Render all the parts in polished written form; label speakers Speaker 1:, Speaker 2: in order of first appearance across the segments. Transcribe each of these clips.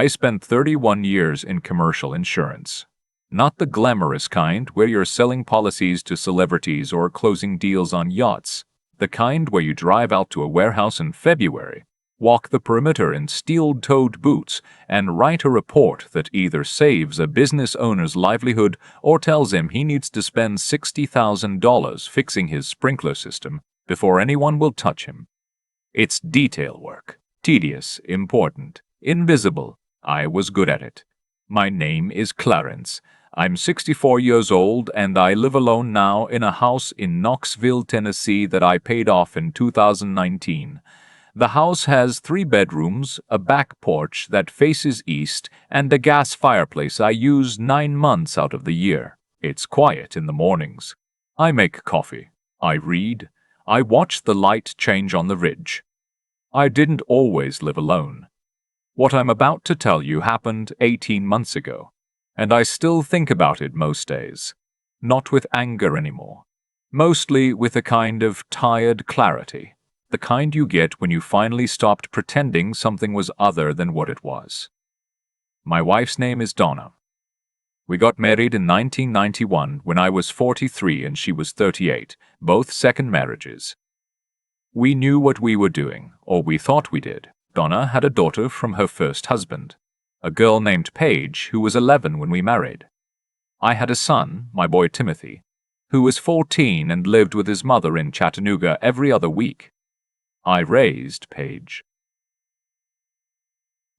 Speaker 1: I spent 31 years in commercial insurance. Not the glamorous kind where you're selling policies to celebrities or closing deals on yachts. The kind where you drive out to a warehouse in February, walk the perimeter in steel-toed boots, and write a report that either saves a business owner's livelihood or tells him he needs to spend $60,000 fixing his sprinkler system before anyone will touch him. It's detail work. Tedious, important, invisible. I was good at it. My name is Clarence. I'm 64 years old and I live alone now in a house in Knoxville, Tennessee that I paid off in 2019. The house has 3 bedrooms, a back porch that faces east, and a gas fireplace I use 9 months out of the year. It's quiet in the mornings. I make coffee. I read. I watch the light change on the ridge. I didn't always live alone. What I'm about to tell you happened 18 months ago, and I still think about it most days. Not with anger anymore. Mostly with a kind of tired clarity. The kind you get when you finally stopped pretending something was other than what it was. My wife's name is Donna. We got married in 1991 when I was 43 and she was 38, both second marriages. We knew what we were doing, or we thought we did. Donna had a daughter from her first husband, a girl named Paige who was 11 when we married. I had a son, my boy Timothy, who was 14 and lived with his mother in Chattanooga every other week. I raised Paige.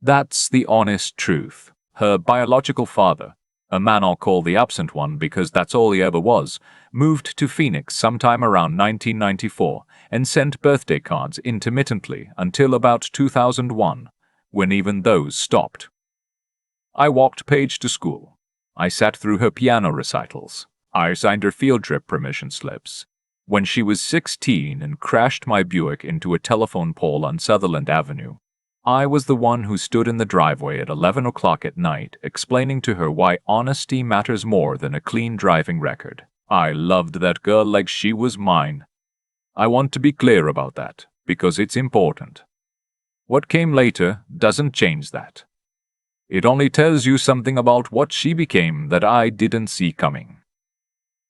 Speaker 1: That's the honest truth. Her biological father, a man I'll call the absent one because that's all he ever was, moved to Phoenix sometime around 1994 and sent birthday cards intermittently until about 2001, when even those stopped. I walked Paige to school. I sat through her piano recitals. I signed her field trip permission slips. When she was 16 and crashed my Buick into a telephone pole on Sutherland Avenue, I was the one who stood in the driveway at 11 o'clock at night explaining to her why honesty matters more than a clean driving record. I loved that girl like she was mine. I want to be clear about that, because it's important. What came later doesn't change that. It only tells you something about what she became that I didn't see coming.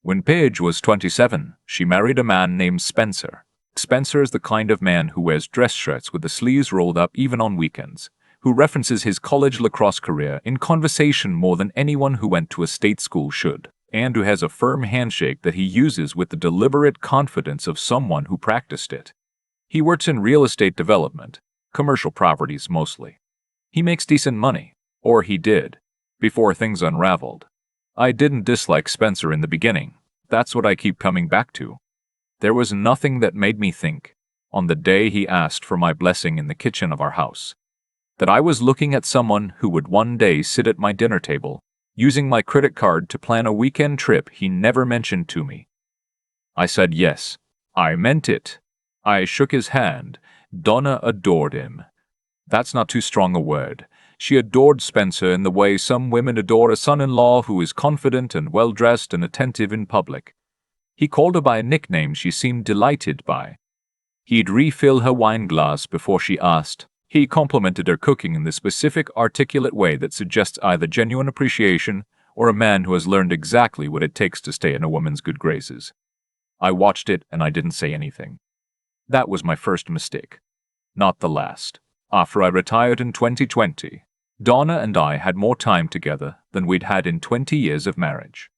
Speaker 1: When Paige was 27, she married a man named Spencer. Spencer is the kind of man who wears dress shirts with the sleeves rolled up even on weekends, who references his college lacrosse career in conversation more than anyone who went to a state school should, and who has a firm handshake that he uses with the deliberate confidence of someone who practiced it. He works in real estate development, commercial properties mostly. He makes decent money, or he did, before things unraveled. I didn't dislike Spencer in the beginning. That's what I keep coming back to. There was nothing that made me think, on the day he asked for my blessing in the kitchen of our house, that I was looking at someone who would one day sit at my dinner table, using my credit card to plan a weekend trip he never mentioned to me. I said yes. I meant it. I shook his hand. Donna adored him. That's not too strong a word. She adored Spencer in the way some women adore a son-in-law who is confident and well-dressed and attentive in public. He called her by a nickname she seemed delighted by. He'd refill her wine glass before she asked. He complimented her cooking in the specific, articulate way that suggests either genuine appreciation or a man who has learned exactly what it takes to stay in a woman's good graces. I watched it and I didn't say anything. That was my first mistake. Not the last. After I retired in 2020, Donna and I had more time together than we'd had in 20 years of marriage.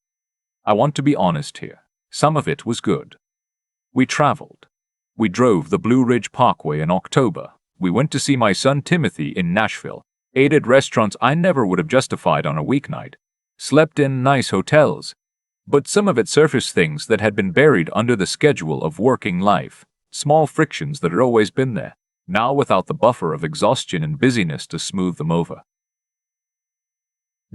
Speaker 1: I want to be honest here. Some of it was good. We traveled. We drove the Blue Ridge Parkway in October. We went to see my son Timothy in Nashville, ate at restaurants I never would have justified on a weeknight, slept in nice hotels. But some of it surfaced things that had been buried under the schedule of working life, small frictions that had always been there, now without the buffer of exhaustion and busyness to smooth them over.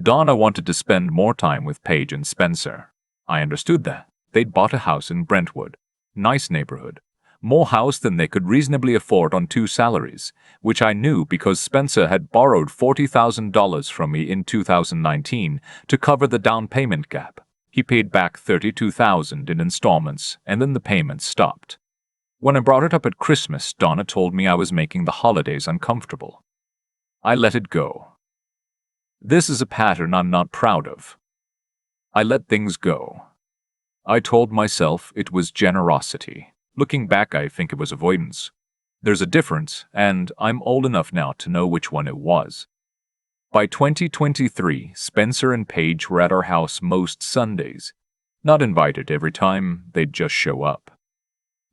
Speaker 1: Donna wanted to spend more time with Paige and Spencer. I understood that. They'd bought a house in Brentwood. Nice neighborhood. More house than they could reasonably afford on 2 salaries, which I knew because Spencer had borrowed $40,000 from me in 2019 to cover the down payment gap. He paid back $32,000 in installments, and then the payments stopped. When I brought it up at Christmas, Donna told me I was making the holidays uncomfortable. I let it go. This is a pattern I'm not proud of. I let things go. I told myself it was generosity. Looking back, I think it was avoidance. There's a difference, and I'm old enough now to know which one it was. By 2023, Spencer and Paige were at our house most Sundays. Not invited every time, they'd just show up.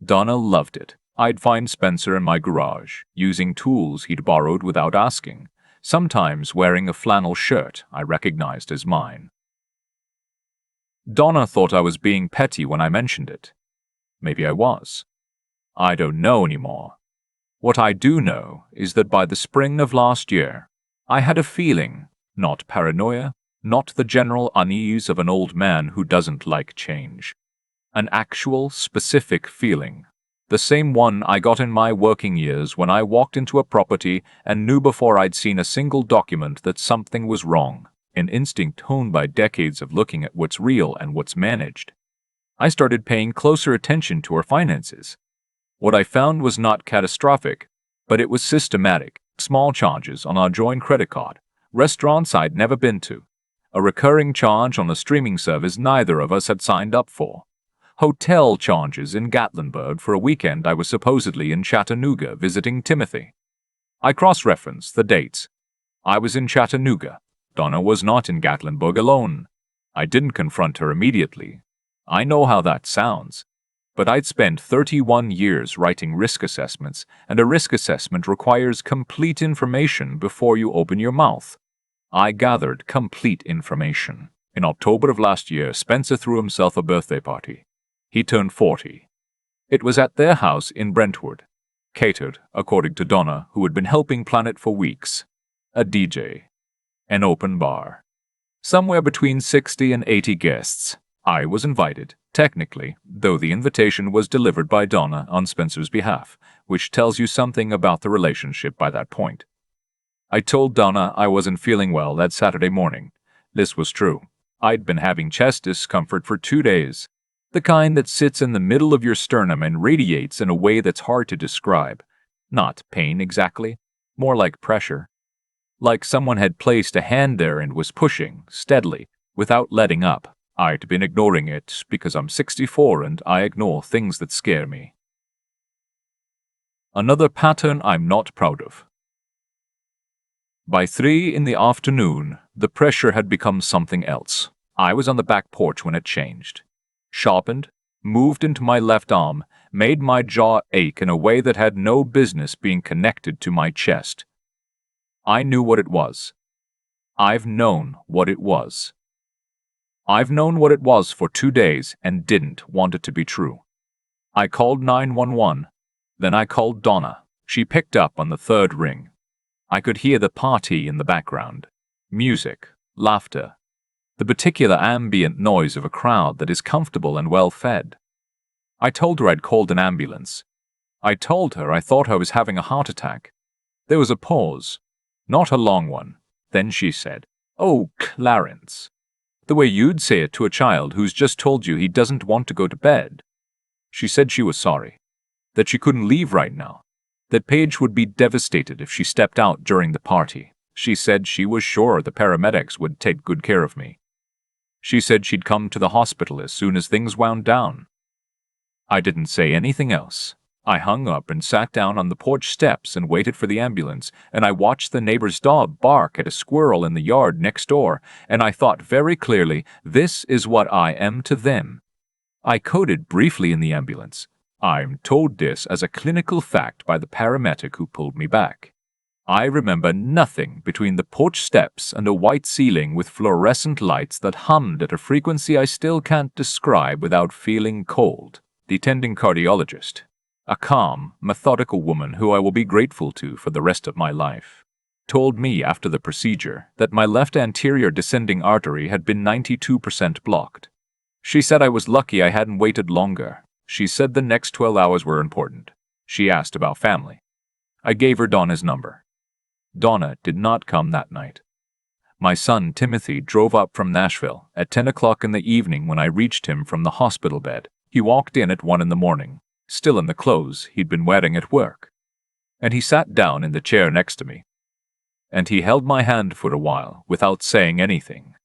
Speaker 1: Donna loved it. I'd find Spencer in my garage, using tools he'd borrowed without asking, sometimes wearing a flannel shirt I recognized as mine. Donna thought I was being petty when I mentioned it. Maybe I was. I don't know anymore. What I do know is that by the spring of last year, I had a feeling, not paranoia, not the general unease of an old man who doesn't like change. An actual, specific feeling. The same one I got in my working years when I walked into a property and knew before I'd seen a single document that something was wrong, an instinct honed by decades of looking at what's real and what's managed. I started paying closer attention to our finances. What I found was not catastrophic, but it was systematic. Small charges on our joint credit card, restaurants I'd never been to, a recurring charge on a streaming service neither of us had signed up for, hotel charges in Gatlinburg for a weekend I was supposedly in Chattanooga visiting Timothy. I cross-referenced the dates. I was in Chattanooga. Donna was not in Gatlinburg alone. I didn't confront her immediately. I know how that sounds. But I'd spent 31 years writing risk assessments, and a risk assessment requires complete information before you open your mouth. I gathered complete information. In October of last year, Spencer threw himself a birthday party. He turned 40. It was at their house in Brentwood. Catered, according to Donna, who had been helping plan it for weeks. A DJ. An open bar. Somewhere between 60 and 80 guests. I was invited, technically, though the invitation was delivered by Donna on Spencer's behalf, which tells you something about the relationship by that point. I told Donna I wasn't feeling well that Saturday morning. This was true. I'd been having chest discomfort for 2 days, the kind that sits in the middle of your sternum and radiates in a way that's hard to describe. Not pain exactly, more like pressure. Like someone had placed a hand there and was pushing, steadily, without letting up. I'd been ignoring it because I'm 64 and I ignore things that scare me. Another pattern I'm not proud of. By 3 in the afternoon, the pressure had become something else. I was on the back porch when it changed. Sharpened, moved into my left arm, made my jaw ache in a way that had no business being connected to my chest. I knew what it was. I've known what it was. I've known what it was for 2 days and didn't want it to be true. I called 911. Then I called Donna. She picked up on the 3rd ring. I could hear the party in the background. Music, laughter, the particular ambient noise of a crowd that is comfortable and well-fed. I told her I'd called an ambulance. I told her I thought I was having a heart attack. There was a pause. Not a long one. Then she said, "Oh, Clarence." The way you'd say it to a child who's just told you he doesn't want to go to bed. She said she was sorry, that she couldn't leave right now, that Paige would be devastated if she stepped out during the party. She said she was sure the paramedics would take good care of me. She said she'd come to the hospital as soon as things wound down. I didn't say anything else. I hung up and sat down on the porch steps and waited for the ambulance, and I watched the neighbor's dog bark at a squirrel in the yard next door, and I thought very clearly, this is what I am to them. I coded briefly in the ambulance. I'm told this as a clinical fact by the paramedic who pulled me back. I remember nothing between the porch steps and a white ceiling with fluorescent lights that hummed at a frequency I still can't describe without feeling cold. The attending cardiologist, a calm, methodical woman who I will be grateful to for the rest of my life, told me after the procedure that my left anterior descending artery had been 92% blocked. She said I was lucky I hadn't waited longer. She said the next 12 hours were important. She asked about family. I gave her Donna's number. Donna did not come that night. My son Timothy drove up from Nashville at 10 o'clock in the evening when I reached him from the hospital bed. He walked in at 1 in the morning, still in the clothes he'd been wearing at work, and he sat down in the chair next to me. and he held my hand for a while without saying anything.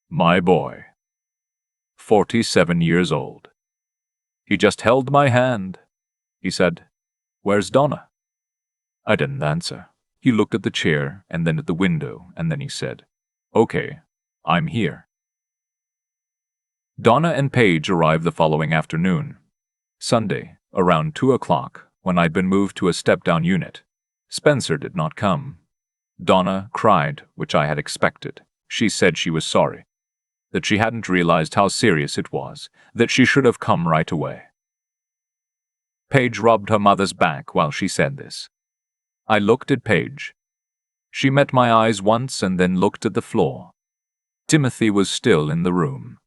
Speaker 1: My boy. 47 years old. He just held my hand. He said, "Where's Donna?" I didn't answer. He looked at the chair and then at the window, and then he said, "Okay, I'm here." Donna and Paige arrived the following afternoon, Sunday, around 2 o'clock, when I'd been moved to a step-down unit. Spencer did not come. Donna cried, which I had expected. She said she was sorry, that she hadn't realized how serious it was, that she should have come right away. Paige rubbed her mother's back while she said this. I looked at Paige. She met my eyes once and then looked at the floor. Timothy was still in the room.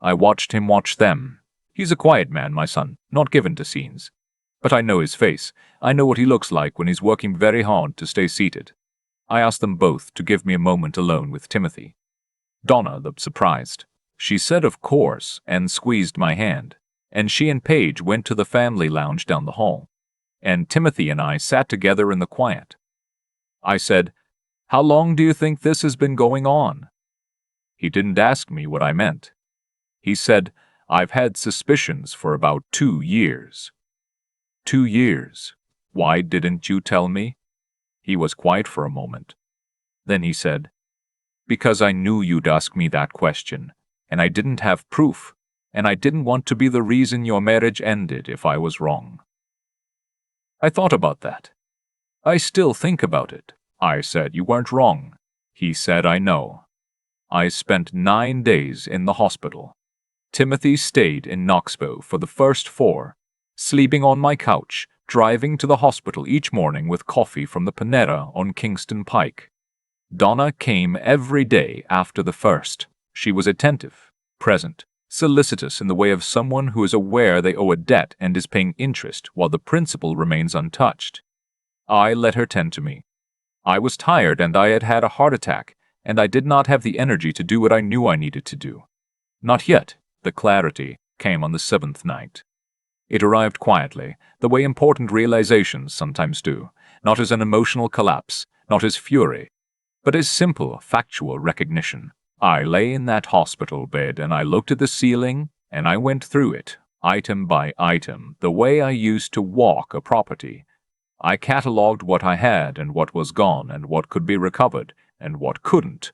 Speaker 1: I watched him watch them. He's a quiet man, my son, not given to scenes. But I know his face. I know what he looks like when he's working very hard to stay seated. I asked them both to give me a moment alone with Timothy. Donna looked surprised. She said of course and squeezed my hand, and she and Paige went to the family lounge down the hall, and Timothy and I sat together in the quiet. I said, "How long do you think this has been going on?" He didn't ask me what I meant. He said, "I've had suspicions for about 2 years." 2 years. Why didn't you tell me? He was quiet for a moment. Then he said, "Because I knew you'd ask me that question, and I didn't have proof, and I didn't want to be the reason your marriage ended if I was wrong." I thought about that. I still think about it. I said, "You weren't wrong." He said, "I know." I spent 9 days in the hospital. Timothy stayed in Knoxville for the first 4, sleeping on my couch, driving to the hospital each morning with coffee from the Panera on Kingston Pike. Donna came every day after the first. She was attentive, present, solicitous in the way of someone who is aware they owe a debt and is paying interest while the principal remains untouched. I let her tend to me. I was tired and I had had a heart attack, and I did not have the energy to do what I knew I needed to do. Not yet. The clarity came on the 7th night. It arrived quietly, the way important realizations sometimes do, not as an emotional collapse, not as fury, but as simple, factual recognition. I lay in that hospital bed and I looked at the ceiling and I went through it, item by item, the way I used to walk a property. I catalogued what I had and what was gone and what could be recovered and what couldn't.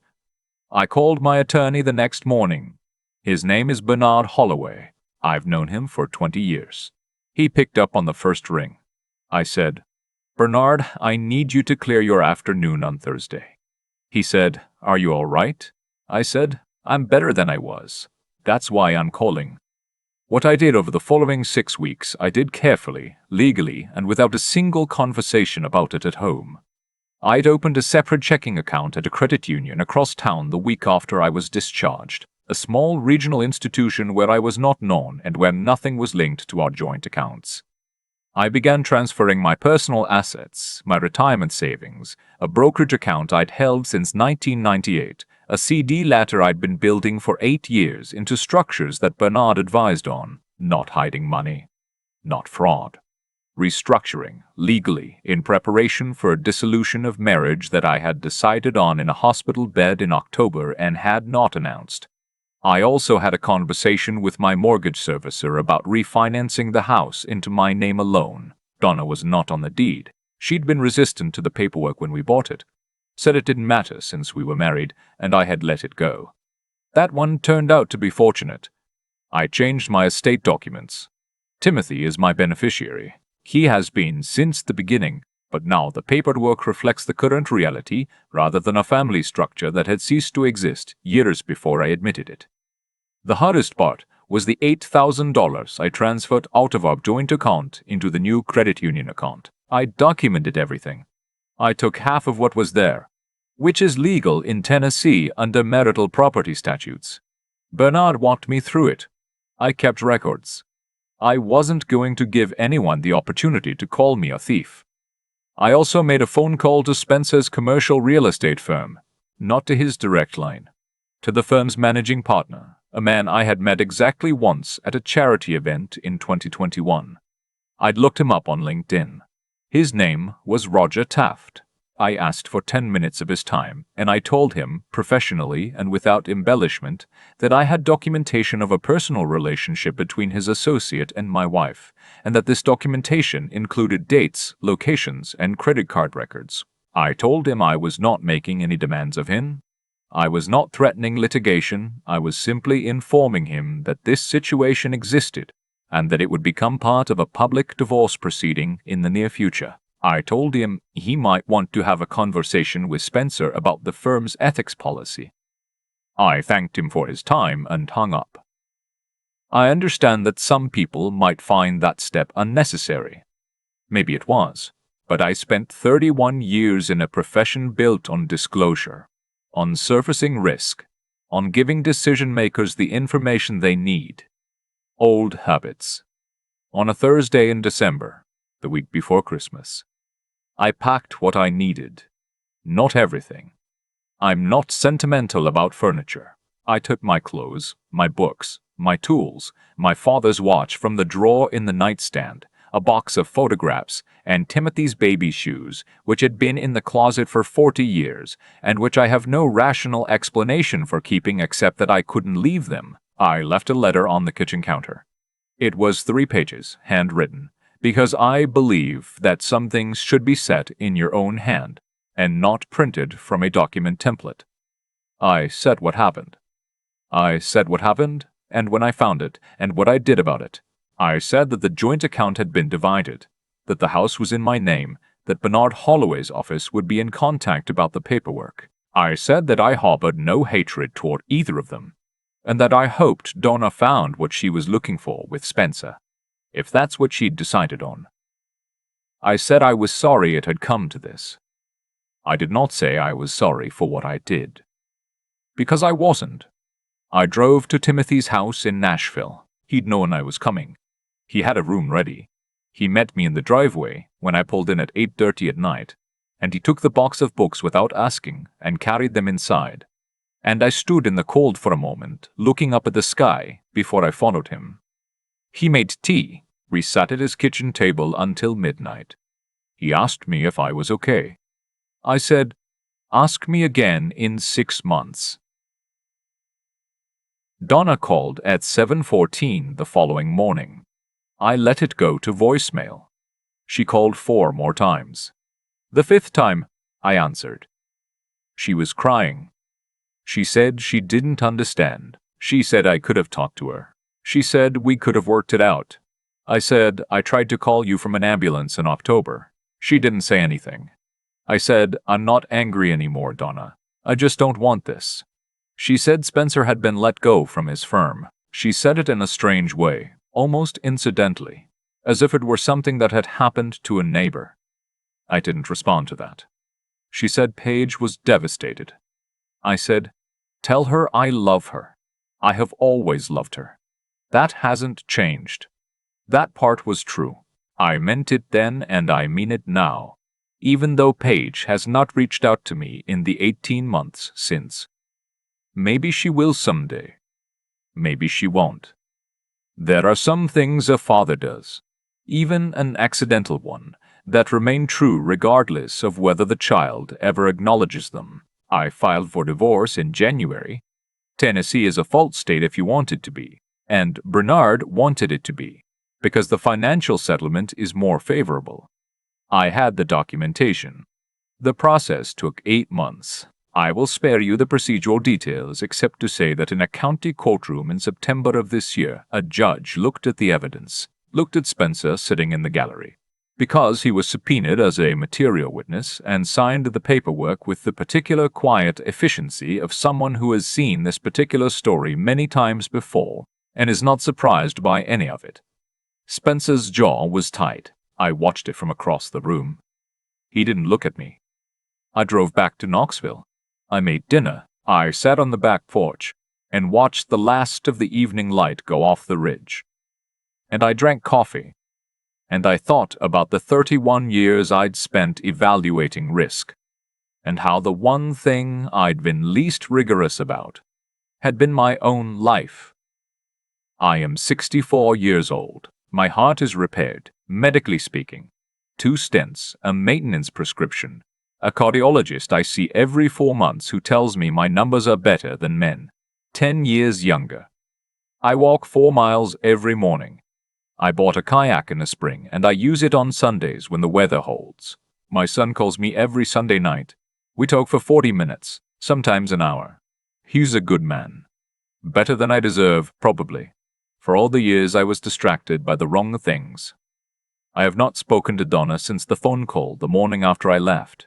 Speaker 1: I called my attorney the next morning. His name is Bernard Holloway. I've known him for 20 years. He picked up on the first ring. I said, "Bernard, I need you to clear your afternoon on Thursday." He said, "Are you all right?" I said, "I'm better than I was. That's why I'm calling." What I did over the following 6 weeks, I did carefully, legally, and without a single conversation about it at home. I'd opened a separate checking account at a credit union across town the week after I was discharged, a small regional institution where I was not known and where nothing was linked to our joint accounts. I began transferring my personal assets, my retirement savings, a brokerage account I'd held since 1998, a CD ladder I'd been building for 8 years into structures that Bernard advised on, not hiding money, not fraud. Restructuring, legally, in preparation for a dissolution of marriage that I had decided on in a hospital bed in October and had not announced. I also had a conversation with my mortgage servicer about refinancing the house into my name alone. Donna was not on the deed. She'd been resistant to the paperwork when we bought it. Said it didn't matter since we were married, and I had let it go. That one turned out to be fortunate. I changed my estate documents. Timothy is my beneficiary. He has been since the beginning, but now the paperwork reflects the current reality rather than a family structure that had ceased to exist years before I admitted it. The hardest part was the $8,000 I transferred out of our joint account into the new credit union account. I documented everything. I took half of what was there, which is legal in Tennessee under marital property statutes. Bernard walked me through it. I kept records. I wasn't going to give anyone the opportunity to call me a thief. I also made a phone call to Spencer's commercial real estate firm, not to his direct line, to the firm's managing partner, a man I had met exactly once at a charity event in 2021. I'd looked him up on LinkedIn. His name was Roger Taft. I asked for 10 minutes of his time, and I told him, professionally and without embellishment, that I had documentation of a personal relationship between his associate and my wife, and that this documentation included dates, locations, and credit card records. I told him I was not making any demands of him. I was not threatening litigation. I was simply informing him that this situation existed and that it would become part of a public divorce proceeding in the near future. I told him he might want to have a conversation with Spencer about the firm's ethics policy. I thanked him for his time and hung up. I understand that some people might find that step unnecessary. Maybe it was, but I spent 31 years in a profession built on disclosure, on surfacing risk, on giving decision-makers the information they need. Old habits. On a Thursday in December, the week before Christmas, I packed what I needed. Not everything. I'm not sentimental about furniture. I took my clothes, my books, my tools, my father's watch from the drawer in the nightstand, a box of photographs, and Timothy's baby shoes, which had been in the closet for 40 years, and which I have no rational explanation for keeping except that I couldn't leave them. I left a letter on the kitchen counter. It was 3 pages, handwritten, because I believe that some things should be set in your own hand, and not printed from a document template. I said what happened. I said what happened, and when I found it, and what I did about it. I said that the joint account had been divided, that the house was in my name, that Bernard Holloway's office would be in contact about the paperwork. I said that I harbored no hatred toward either of them, and that I hoped Donna found what she was looking for with Spencer, if that's what she'd decided on. I said I was sorry it had come to this. I did not say I was sorry for what I did, because I wasn't. I drove to Timothy's house in Nashville. He'd known I was coming. He had a room ready. He met me in the driveway when I pulled in at 8:30 at night, and he took the box of books without asking and carried them inside. And I stood in the cold for a moment, looking up at the sky, before I followed him. He made tea. We sat at his kitchen table until midnight. He asked me if I was okay. I said, "Ask me again in 6 months." Donna called at 7:14 the following morning. I let it go to voicemail. She called 4 more times. The 5th time, I answered. She was crying. She said she didn't understand. She said I could have talked to her. She said we could have worked it out. I said I tried to call you from an ambulance in October. She didn't say anything. I said, I'm not angry anymore, Donna. I just don't want this. She said Spencer had been let go from his firm. She said it in a strange way, almost incidentally, as if it were something that had happened to a neighbor. I didn't respond to that. She said Paige was devastated. I said, tell her I love her. I have always loved her. That hasn't changed. That part was true. I meant it then and I mean it now, even though Paige has not reached out to me in the 18 months since. Maybe she will someday. Maybe she won't. There are some things a father does, even an accidental one, that remain true regardless of whether the child ever acknowledges them. I filed for divorce in January. Tennessee is a fault state if you want it to be, and Bernard wanted it to be, because the financial settlement is more favorable. I had the documentation. The process took 8 months. I will spare you the procedural details except to say that in a county courtroom in September of this year, a judge looked at the evidence, looked at Spencer sitting in the gallery, because he was subpoenaed as a material witness, and signed the paperwork with the particular quiet efficiency of someone who has seen this particular story many times before and is not surprised by any of it. Spencer's jaw was tight. I watched it from across the room. He didn't look at me. I drove back to Knoxville. I made dinner. I sat on the back porch and watched the last of the evening light go off the ridge. And I drank coffee. And I thought about the 31 years I'd spent evaluating risk, and how the one thing I'd been least rigorous about had been my own life. I am 64 years old. My heart is repaired, medically speaking. 2 stents, a maintenance prescription, A cardiologist I see every 4 months who tells me my numbers are better than men, 10 years younger. I walk 4 miles every morning. I bought a kayak in the spring and I use it on Sundays when the weather holds. My son calls me every Sunday night. We talk for 40 minutes, sometimes an hour. He's a good man. Better than I deserve, probably. For all the years I was distracted by the wrong things. I have not spoken to Donna since the phone call the morning after I left.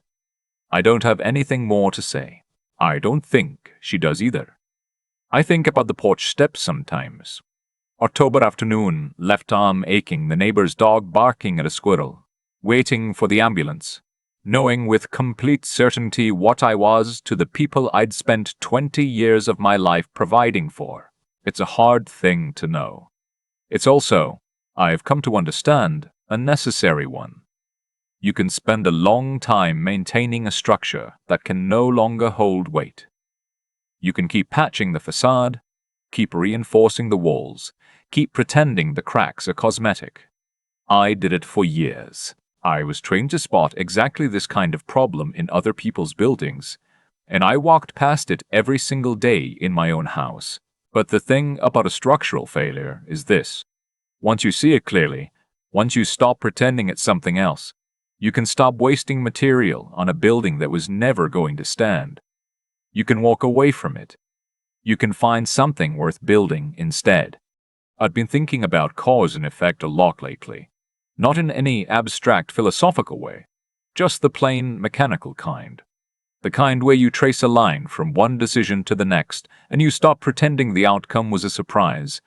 Speaker 1: I don't have anything more to say. I don't think she does either. I think about the porch steps sometimes. October afternoon, left arm aching, the neighbor's dog barking at a squirrel, waiting for the ambulance, knowing with complete certainty what I was to the people I'd spent 20 years of my life providing for. It's a hard thing to know. It's also, I've come to understand, a necessary one. You can spend a long time maintaining a structure that can no longer hold weight. You can keep patching the facade, keep reinforcing the walls, keep pretending the cracks are cosmetic. I did it for years. I was trained to spot exactly this kind of problem in other people's buildings, and I walked past it every single day in my own house. But the thing about a structural failure is this. Once you see it clearly, once you stop pretending it's something else, you can stop wasting material on a building that was never going to stand. You can walk away from it. You can find something worth building instead. I've been thinking about cause and effect a lot lately. Not in any abstract philosophical way, just the plain mechanical kind. The kind where you trace a line from one decision to the next and you stop pretending the outcome was a surprise.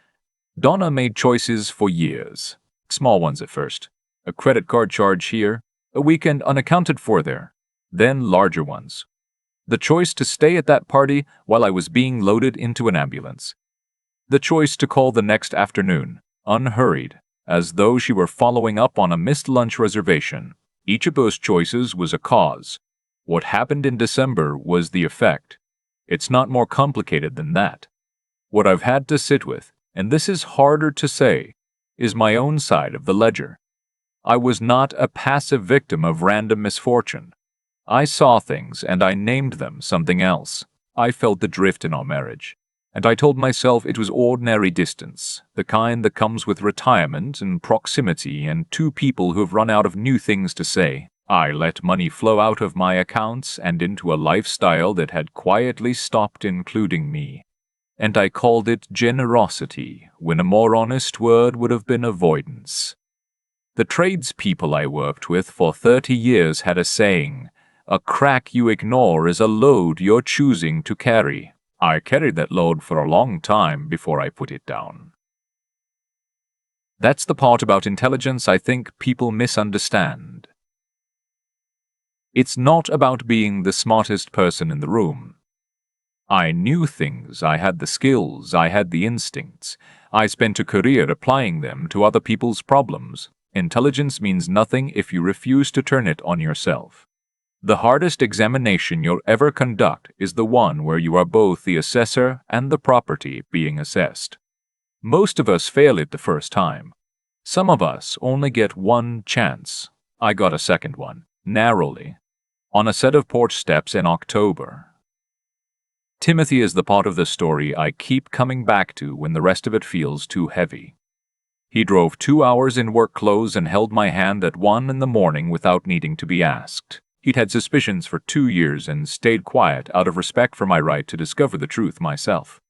Speaker 1: Donna made choices for years. Small ones at first. A credit card charge here, a weekend unaccounted for there, then larger ones. The choice to stay at that party while I was being loaded into an ambulance. The choice to call the next afternoon, unhurried, as though she were following up on a missed lunch reservation. Each of those choices was a cause. What happened in December was the effect. It's not more complicated than that. What I've had to sit with, and this is harder to say, is my own side of the ledger. I was not a passive victim of random misfortune. I saw things and I named them something else. I felt the drift in our marriage, and I told myself it was ordinary distance, the kind that comes with retirement and proximity and two people who've run out of new things to say. I let money flow out of my accounts and into a lifestyle that had quietly stopped including me. And I called it generosity, when a more honest word would have been avoidance. The tradespeople I worked with for 30 years had a saying, "A crack you ignore is a load you're choosing to carry." I carried that load for a long time before I put it down. That's the part about intelligence I think people misunderstand. It's not about being the smartest person in the room. I knew things, I had the skills, I had the instincts. I spent a career applying them to other people's problems. Intelligence means nothing if you refuse to turn it on yourself. The hardest examination you'll ever conduct is the one where you are both the assessor and the property being assessed. Most of us fail it the first time. Some of us only get one chance. I got a second one, narrowly, on a set of porch steps in October. Timothy is the part of the story I keep coming back to when the rest of it feels too heavy. He drove 2 hours in work clothes and held my hand at 1 in the morning without needing to be asked. He'd had suspicions for 2 years and stayed quiet out of respect for my right to discover the truth myself.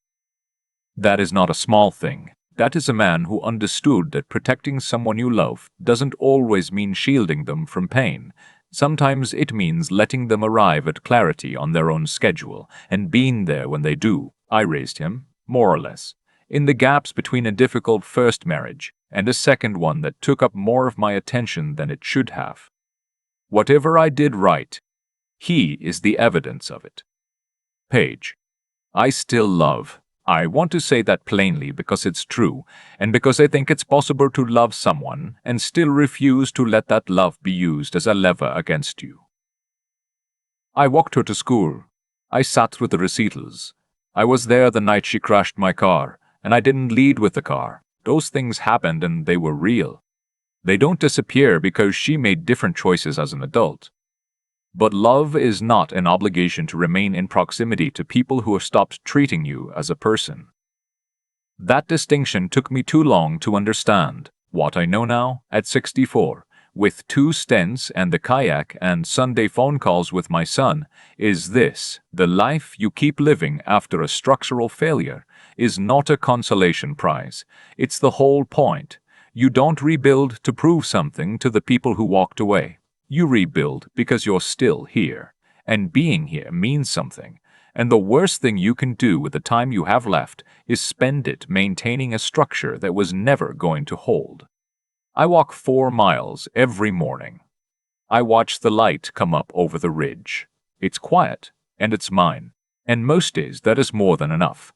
Speaker 1: That is not a small thing. That is a man who understood that protecting someone you love doesn't always mean shielding them from pain. Sometimes it means letting them arrive at clarity on their own schedule and being there when they do. I raised him, more or less, in the gaps between a difficult first marriage and a second one that took up more of my attention than it should have. Whatever I did right, he is the evidence of it. Paige, I still love. I want to say that plainly because it's true, and because I think it's possible to love someone and still refuse to let that love be used as a lever against you. I walked her to school. I sat through the recitals. I was there the night she crashed my car, and I didn't lead with the car. Those things happened and they were real. They don't disappear because she made different choices as an adult. But love is not an obligation to remain in proximity to people who have stopped treating you as a person. That distinction took me too long to understand. What I know now, at 64, with 2 stints and the kayak and Sunday phone calls with my son, is this: the life you keep living after a structural failure is not a consolation prize. It's the whole point. You don't rebuild to prove something to the people who walked away. You rebuild because you're still here, and being here means something. And the worst thing you can do with the time you have left is spend it maintaining a structure that was never going to hold. I walk 4 miles every morning. I watch the light come up over the ridge. It's quiet, and it's mine. And most days that is more than enough.